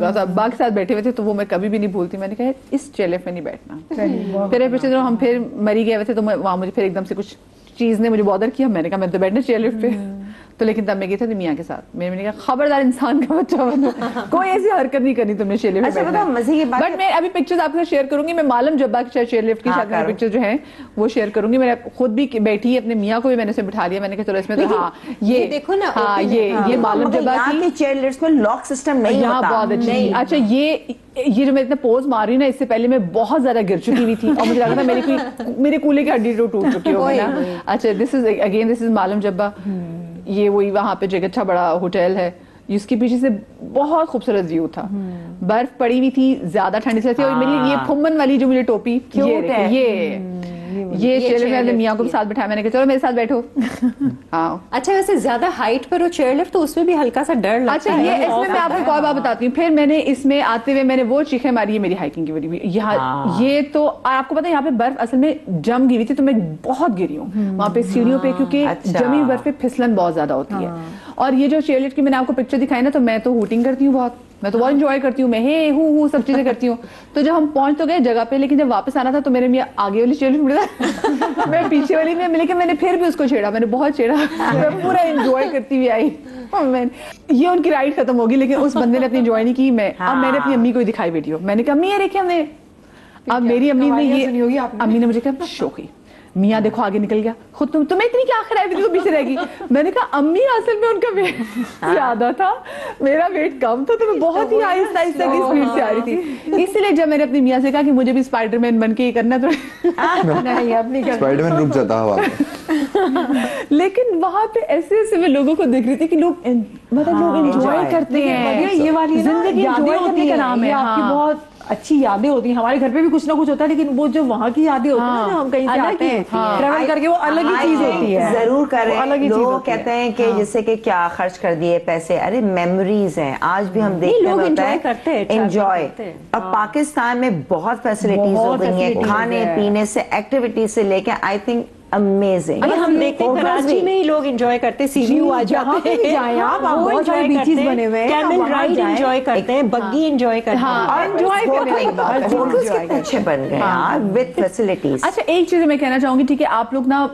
ہوگا. باقی ساتھ بیٹھے ہوئے تھے تو وہ میں کبھی بھی نہیں بھولتی. میں نے کہا اس چیئر لفٹ میں نہیں بیٹھنا. پھر پچھلے دنوں ہم پھر مری گئے ہوئے تھے تو وہاں مجھے پھر ایک دم سے کچھ چیز نے مجھے بادر کیا. میں نے کہا میں تو بیٹھنا چیئر لفٹ پہ. تو لیکن تب میں گئی تھی میاں کے ساتھ. میں نے کہا خبردار انسان کا بچہ بنو, کوئی ایسی حرکت نہیں کرنی تم نے چیئر لفٹ پہ بیٹھنا. بٹ میں ابھی پکچرز آپ کے ساتھ شیئر کروں گی. میں معلم جبا کی چیئر لفٹ کی شکل پکچر جو ہیں وہ شیئر کروں گی. میں خود بھی بیٹھی اپنے میاں کو بھی میں نے اسے بٹھا لیا. میں نے کہا چلو اس میں تو ہاں یہ دیکھو نا, ہاں یہ معلم جبا کی چیئر لفٹ میں لاک سسٹم نہیں یہاں بہت اچھی. اچھا یہ جو میں اتنا پوز مار رہی ہوں نا, اس سے پہلے میں بہت زیادہ گر چکی ہوئی تھی اور مجھے لگا تھا میرے کولے کی ہڈی ٹوٹ چکی ہوگی نا. اچھا دس از معلم جبا. یہ وہی وہاں پہ جو ایک اچھا بڑا ہوٹل ہے جس کے پیچھے سے بہت خوبصورت ویو تھا. برف پڑی ہوئی تھی, زیادہ ٹھنڈی سے تھی. اور میری یہ پھومن والی جو مجھے ٹوپی یہ چیئر لفٹ میں میاں کو بھی ساتھ بٹھایا. میں نے کہا چلو میرے ساتھ بیٹھو. ہاں اچھا ویسے زیادہ ہائٹ پر ہو چیئر لفٹ تو اس میں بھی ہلکا سا ڈر لگتا ہے. اچھا یہ اس میں آپ کو ایک اور بات بتاتی ہوں. پھر میں نے اس میں آتے ہوئے میں نے وہ چیخیں ماری ہے میری ہائکنگ کی وجہ. یہ تو آپ کو پتا ہے یہاں پہ برف اصل میں جم گئی ہوئی تھی تو میں بہت گری ہوں وہاں پہ سیڑھیوں پہ, کیونکہ جمی برف پہ پھسلن بہت زیادہ ہوتی ہے. اور یہ جو چیئر لفٹ کی میں نے آپ کو پکچر دکھائی نا, تو میں تو ہوٹنگ کرتی ہوں بہت, میں تو بہت انجوائے کرتی ہوں. میں ہے ہوں سب چیزیں کرتی ہوں. تو جب ہم پہنچ تو گئے جگہ پہ, لیکن جب واپس آنا تھا تو میرے میاں آگے والی چیئر لفٹ مڑا, میں پیچھے والی میں, لیکن میں نے پھر بھی اس کو چھیڑا. میں نے بہت چھیڑا, میں پورا انجوائے کرتی ہوئی آئی. یہ ان کی رائڈ ختم ہوگی لیکن اس بندے نے اپنی انجوائے نہیں کی. اب میں نے اپنی امی کو دکھائی ویڈیو. میں نے کہا امی یہ دیکھیں ہم نے. اب میری امی نے یہ امی نے مجھے کہا شوقی میاں دیکھو آگے نکل گیا, خود تمہیں اتنی کیا خراب ہے, پیچھے رہ گی. میں نے کہا امی اصل میں ان کا ویٹ زیادہ تھا, میرا ویٹ کم تھا, تو میں بہت ہی آہستہ آہستہ کی اسپیڈ سے آ رہی تھی. اس لیے جب میں نے اپنی میاں سے کہا کہ مجھے بھی اسپائڈر مین بن کے یہ کرنا, تو اسپائڈر مین رک جاتا ہوا. لیکن وہاں پہ ایسے ایسے میں لوگوں کو دیکھ رہی تھی کہ لوگ مطلب لوگ انجوائے کرتے ہیں. یہ والی زندگی انجوائے کرنے کا نام ہے. آپ کی بہت اچھی یادیں ہوتی ہیں. ہمارے گھر پہ بھی کچھ نہ کچھ ہوتا ہے, لیکن وہ جو وہاں کی یادیں ہوتی ہیں جو ہم کہیں سے آتے ہیں ٹریول کر کے, وہ الگ ہی چیز ہوتی ہے. ضرور کریں. لوگ کہتے ہیں کہ جیسے کہ کیا خرچ کر دیے پیسے, ارے میموریز ہیں. آج بھی ہم دیکھتے ہیں انجوائے کرتے ہیں. اور پاکستان میں بہت فیسلٹیز ہو گئی ہیں, کھانے پینے سے ایکٹیویٹیز سے لے کے. I think amazing. ہم دیکھتے ہیں کراچی میں ہی لوگ انجوائے کرتے ہیں, سی ویو آ جاتے ہیں, بہت سارے بیچز بنے ہوئے ہیں, کیمل رائڈ انجوائے کرتے ہیں, بگی انجوائے کرتے ہیں, اور انجوائے کتنے اچھے بن گئے ود فیسلٹیز. اچھا ایک چیز میں کہنا چاہوں گی, ٹھیک ہے آپ لوگ نا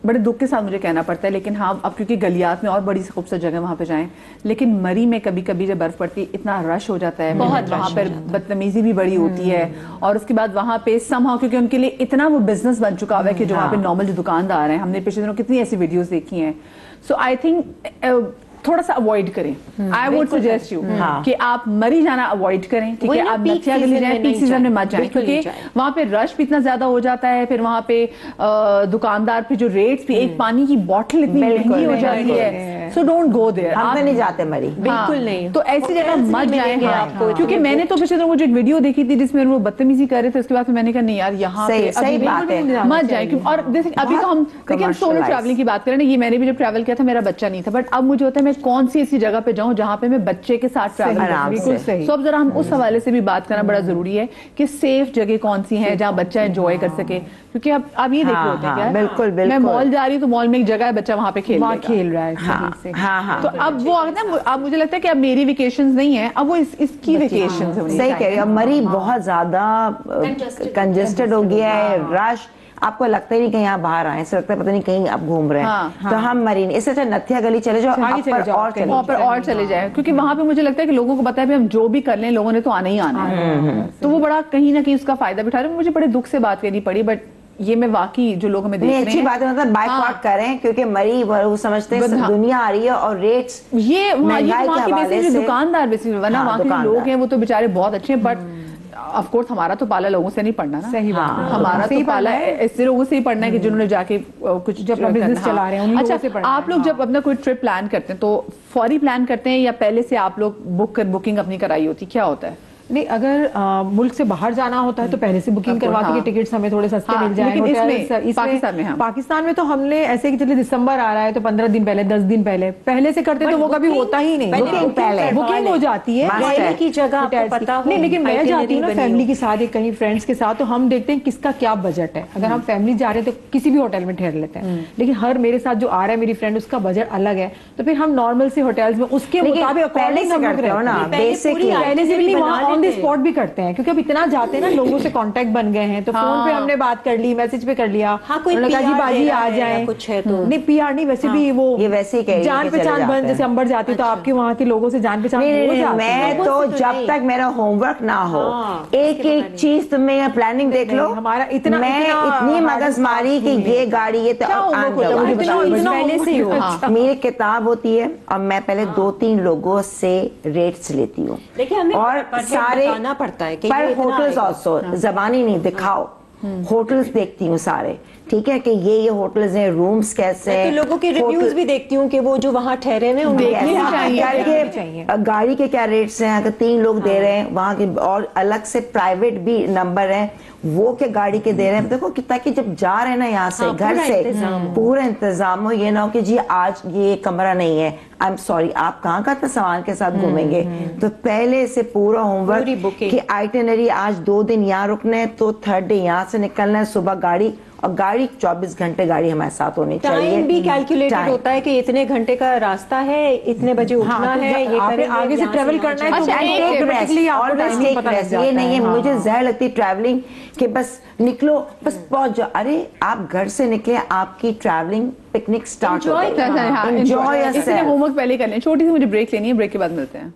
بڑے دکھ کے ساتھ مجھے کہنا پڑتا ہے, لیکن ہاں اب کیونکہ گلیات میں اور بڑی سی خوبصورت جگہ وہاں پہ جائیں, لیکن مری میں کبھی کبھی جب برف پڑتی اتنا رش ہو جاتا ہے, بہت وہاں پر بدتمیزی بھی بڑی ہوتی ہے. اور اس کے بعد وہاں پہ سمہاؤ کیونکہ ان کے لیے اتنا وہ بزنس بن چکا ہوا ہے کہ جو وہاں پہ نارمل جو دکاندار ہیں, ہم نے پچھلے دنوں کتنی ایسی ویڈیوز دیکھی ہیں. سو آئی تھنک تھوڑا سا اوائڈ کریں. آئی ووڈ سجیسٹ یو کہ آپ مری جانا اوائڈ کریں, ٹھیک ہے. آپ نتھیا گلی جائیں, پیک سیزن میں مت جائیں, کیونکہ وہاں پہ رش بھی اتنا زیادہ ہو جاتا ہے. پھر وہاں پہ دکاندار پہ جو ریٹس بھی, ایک پانی کی بوٹل اتنی مہنگی ہو جاتی ہے. So don't go there. ہم نہیں جاتے مری, بالکل نہیں. تو ایسی جگہ مت جائیں آپ کو, کیونکہ میں نے تو پچھلے دنوں جو ایک ویڈیو دیکھی تھی جس میں وہ بدتمیزی کر رہے تھے, اس کے بعد میں نے کہا نہیں یار یہاں پہ مت جائیں. اور ابھی تو ہم دیکھیں سولو ٹریولنگ کی بات کریں نا, یہ میں نے بھی جب ٹریول کیا تھا میرا بچہ نہیں تھا, بٹ اب مجھے ہوتا ہے میں کون سی ایسی جگہ پہ جاؤں جہاں پہ میں بچے کے ساتھ ٹریول کروں. بالکل صحیح. اب ذرا ہم اس حوالے سے بھی بات کرنا بڑا ضروری ہے کہ سیف جگہ کون سی ہیں جہاں بچہ انجوائے کر سکے. کیونکہ اب یہ دیکھ رہے ہوتے ہیں بالکل میں مال جا رہی ہوں تو مال میں ایک جگہ ہے, بچہ وہاں پہ کھیل رہا ہے. تو اب وہ اب مجھے لگتا ہے کہ اب میری ویکیشنز نہیں ہیں, اب وہ اس کی ویکیشنز ہونی. صحیح کہہ رہی ہو. مری بہت زیادہ کنجسٹڈ ہو گیا ہے, رش. آپ کو لگتا ہی نہیں کہ یہاں باہر آئے, ایسا لگتا ہے پتہ نہیں کہیں آپ گھوم رہے ہیں. تو ہم مری نہیں, اس سے نتھیا گلی چلے جاؤ, وہاں پر اور چلے جائیں, کیونکہ وہاں پہ مجھے لگتا ہے کہ لوگوں کو پتا ہے ہم جو بھی کر لیں لوگوں نے تو آنا ہی آنا ہے. تو وہ بڑا کہیں نہ کہیں اس کا فائدہ اٹھا رہے ہیں. مجھے بڑے دکھ سے بات کرنی پڑی, بٹ یہ میں واقعی جو لوگ ہمیں دیکھ رہے ہیں, اچھی بات ہے, مطلب بائک آؤٹ کریں, کیونکہ مری وہ سمجھتے ہیں دنیا آ رہی ہے اور ریٹس یہ وہاں کی بیسکلی دکاندار بیسکلی, ورنہ وہاں کے لوگ ہیں وہ تو بیچارے بہت اچھے ہیں. بٹ آف کورس ہمارا تو پالا لوگوں سے نہیں پڑھنا نا. صحیح بات ہے, ہمارا تو پالا ایسے لوگوں سے ہی پڑھنا ہے کہ جنہوں نے جا کے کچھ جب اپنا بزنس چلا رہے ہیں. اچھا آپ لوگ جب اپنا کوئی ٹرپ پلان کرتے ہیں تو فوری پلان کرتے ہیں یا پہلے سے آپ لوگ بکنگ اپنی کرائی ہوتی, کیا ہوتا ہے؟ نہیں اگر ملک سے باہر جانا ہوتا ہے تو پہلے سے بکنگ کرواتے کہ ٹکٹس ہمیں تھوڑے سستے مل جائیں. پاکستان میں تو ہم نے ایسے کہ چلے دسمبر آ رہا ہے تو 15 دن پہلے 10 دن پہلے سے کرتے تو وہ کبھی ہوتا ہی نہیں, بکنگ ہو جاتی ہے کی جگہ نہیں. لیکن میں جاتی ہوں نا فیملی کے ساتھ کہیں فرینڈس کے ساتھ, تو ہم دیکھتے ہیں کس کا کیا بجٹ ہے. اگر ہم فیملی جا رہے ہیں تو کسی بھی ہوٹل میں ٹھہر لیتے ہیں, لیکن ہر میرے ساتھ جو آ رہا ہے میری فرینڈ اس کا بجٹ الگ ہے, تو پھر ہم نارمل سے ہوٹلز میں اس کے مطابق پہلے سے بھی وہاں آن دی اسپاٹ بھی کرتے ہیں, کیونکہ اب اتنا جاتے ہیں نا, لوگوں سے کانٹیکٹ بن گئے ہیں, تو فون پہ ہم نے بات کر لی, میسج پہ کر لیا, جی باجی آ جائیں. نہیں پی آر نہیں, ویسے بھی وہ جان پہچان بن, جیسے امبر جاتی تو آپ کے وہاں کے لوگوں سے جان پہچان. میں تو جب تک میرا ہوم ورک نہ ہو ایک ایک چیز تمہیں پلاننگ دیکھ لو. ہمارا اتنا میں اتنی مغز ماری کہ یہ گاڑی یہ میری کتاب ہوتی ہے اور میں پہلے 2-3 لوگوں سے ریٹس لیتی ہوں, اور سارے پر ہوٹلز آلسو زبانی نہیں دکھاؤ, ہوٹلز دیکھتی ہوں سارے, ٹھیک ہے, کہ یہ ہوٹلز ہیں, رومز کیسے ہیں, لوگوں کے ریویوز بھی دیکھتی ہوں کہ وہ جو وہاں ٹھہرے ہیں گاڑی کے کیا ریٹس ہیں, اگر 3 لوگ دے رہے ہیں وہاں کے, اور الگ سے پرائیویٹ بھی نمبر ہیں وہ کہ گاڑی کے دے رہے ہیں. دیکھو تاکہ جب جا رہے ہیں نا یہاں سے گھر سے پورا انتظام ہو, یہ نہ ہو کہ جی آج یہ کمرہ نہیں ہے, آئی ایم سوری, آپ کہاں کا سامان کے ساتھ گھومیں گے. تو پہلے سے پورا ہوم ورک کہ آئٹنری آج 2 دن یہاں رکنا ہے, تو 3rd ڈے یہاں سے نکلنا ہے, صبح گاڑی, اور گاڑی 24 گھنٹے گاڑی ہمارے ساتھ ہونی چاہیے. ٹائم بھی کیلکولیٹڈ ہوتا ہے کہ اتنے گھنٹے کا راستہ ہے, اتنے بجے اٹھنا ہے, یہ آگے سے ٹریول کرنا ہے. یہ نہیں ہے مجھے زہر لگتی ٹریولنگ کہ بس نکلو بس پہنچ جاؤ. ارے آپ گھر سے نکلے, آپ کی ٹریولنگ پکنک اسٹارٹ ہو گئی. انجوائے ہوم ورک پہلے کر لیں. چھوٹی سی مجھے بریک لینی ہے, بریک کے بعد ملتے ہیں.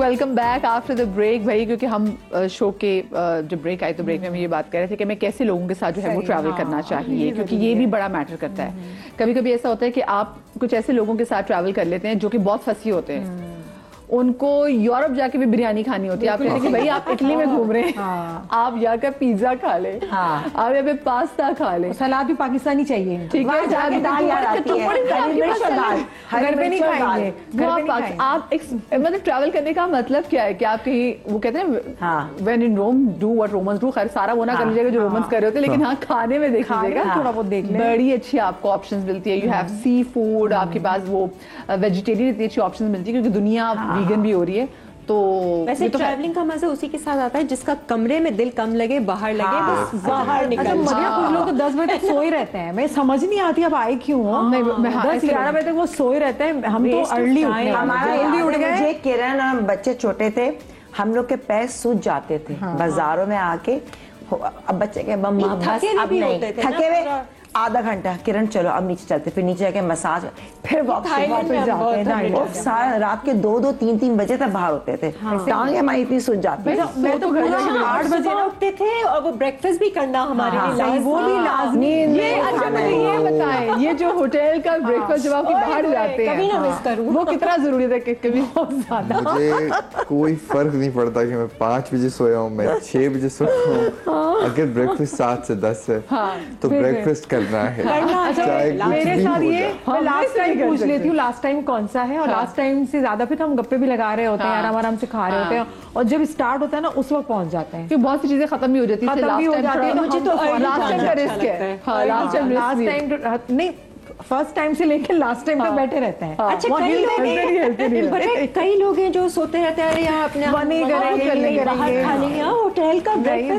Welcome back after the break. بھائی کیونکہ ہم شو کے جب بریک آئی تو بریک میں ہم یہ بات کر رہے تھے کہ میں کیسے لوگوں کے ساتھ جو ہے وہ ٹریول کرنا چاہیے, کیونکہ یہ بھی بڑا میٹر کرتا ہے. کبھی کبھی ایسا ہوتا ہے کہ آپ کچھ ایسے لوگوں کے ساتھ ٹریول کر لیتے ہیں جو کہ بہت پھنسی ہوتے ہیں, ان کو یورپ جا کے بھی بریانی کھانی ہوتی ہے. آپ کہتے ہیں کہ بھائی آپ اٹلی میں گھوم رہے ہیں, آپ یہاں کا پیزا کھا لیں, آپ یہاں پہ پاستا کھا لیں, سلاد بھی پاکستانی چاہیے, ٹھیک ہے, گھر پہ نہیں کھائیں گے. آپ مطلب ٹریول کرنے کا مطلب کیا ہے کہ آپ کہیں, وہ کہتے ہیں when in room do what Romans do, خیر سارا وہ نہ کر لیجیے گا جو رومنز کر رہے ہوتے, لیکن ہاں کھانے میں دیکھ لیجیے گا, تھوڑا بہت دیکھ لیں, بڑی اچھی آپ کو آپشنز ملتی ہے. یو ہیو سی فوڈ, آپ کے پاس وہ ویجیٹیرین اتنی اچھی آپشنز ملتی ہے, کیونکہ دنیا ویگن بھی ہو رہی ہے. تو ویسے ٹریولنگ کا مزہ اسی کے ساتھ آتا ہے جس کا کمرے میں دل کم لگے, باہر لگے, بس باہر نکل. کچھ لوگ تو 10 بجے تک سوئے رہتے ہیں, میں سمجھ نہیں آتی اب آئے کیوں ہو, 10-11 بجے تک وہ سوئے رہتے ہیں. ہم تو ارلی اٹھ گئے. کرن اور بچے چھوٹے تھے, ہم لوگ کے پیر سوج جاتے تھے بازاروں میں آ کے. اب بچے کے مما بس اب نہیں, تھکے ہوئے, آدھا گھنٹہ کرن چلو اب نیچے چلتے, پھر نیچے جا کے مساج, پھر واپس جاتے ہیں. سارا رات کے 2-3 بجے تک باہر ہوتے تھے, ٹانگیں ہماری اتنی سوج جاتی. میں تو 8 بجے اٹھتے تھے, اور وہ بریک فاسٹ بھی کرنا ہمارے لیے وہ بھی لازمی. یہ بتائیں, یہ جو ہوٹل کا بریک فاسٹ جب آپ باہر جاتے ہیں کبھی نہ مس کروں, وہ کتنا ضروری ہے؟ کبھی بہت زیادہ. مجھے کوئی فرق نہیں پڑتا کہ میں 5 بجے سویا ہوں, میں 6 بجے سویا ہوں, اگر بریک فاسٹ 7 سے 10 ہے تو بریک فاسٹ کرنا ہے. میرے ساتھ یہ لاسٹ ٹائم پوچھ لیتی ہوں لاسٹ ٹائم کون سا ہے, اور لاسٹ ٹائم سے زیادہ پھر ہم گپے بھی لگا رہے ہوتے ہیں, آرام آرام سے کھا رہے ہوتے ہیں, اور جب اسٹارٹ ہوتا ہے نا اس وقت پہنچ جاتے ہیں, بہت سی چیزیں ختم بھی ہو جاتی ہیں. مجھے تو لاسٹ ٹائم کا رسک ہے, لاسٹ ٹائم نہیں فرسٹ ٹائم سے لے کے لاسٹ ٹائم تک بیٹھے رہتے ہیں. اچھا کئی لوگ ہیں جو سوتے رہتے ہیں, یہاں اپنے باہر کھا لیں, ہوٹل کا پیسے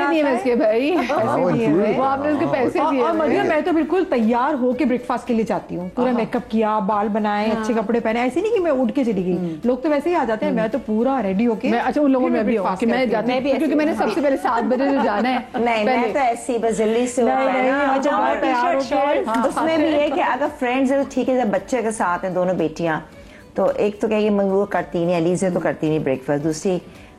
نہیں ہے اس کے بھائی, وہ آپ نے اس کے پیسے دیے. اور مگر میں تو بالکل تیار ہو کے بریک فاسٹ کے لیے جاتی ہوں, پورا میک اپ کیا, بال بنائے, اچھے کپڑے پہنے, ایسے نہیں کہ میں اٹھ کے چلی گئی. لوگ تو ویسے ہی آ جاتے ہیں, میں تو پورا ریڈی ہو کے. اچھا ان لوگوں میں بھی ہوں کہ میں جاتی ہوں, کیونکہ میں نے سب سے پہلے 7 بجے جانا ہے. نہیں میں تو ایسی بس جلدی سے اس میں بھی یہ کہ اگر فرینڈز ہیں تو ٹھیک ہے, جب بچے کے ساتھ ہیں دونوں بیٹیاں, تو ایک تو کہ یہ منگو کرتی نہیں, علیزہ تو کرتی نہیں بریک فاسٹ, دوسری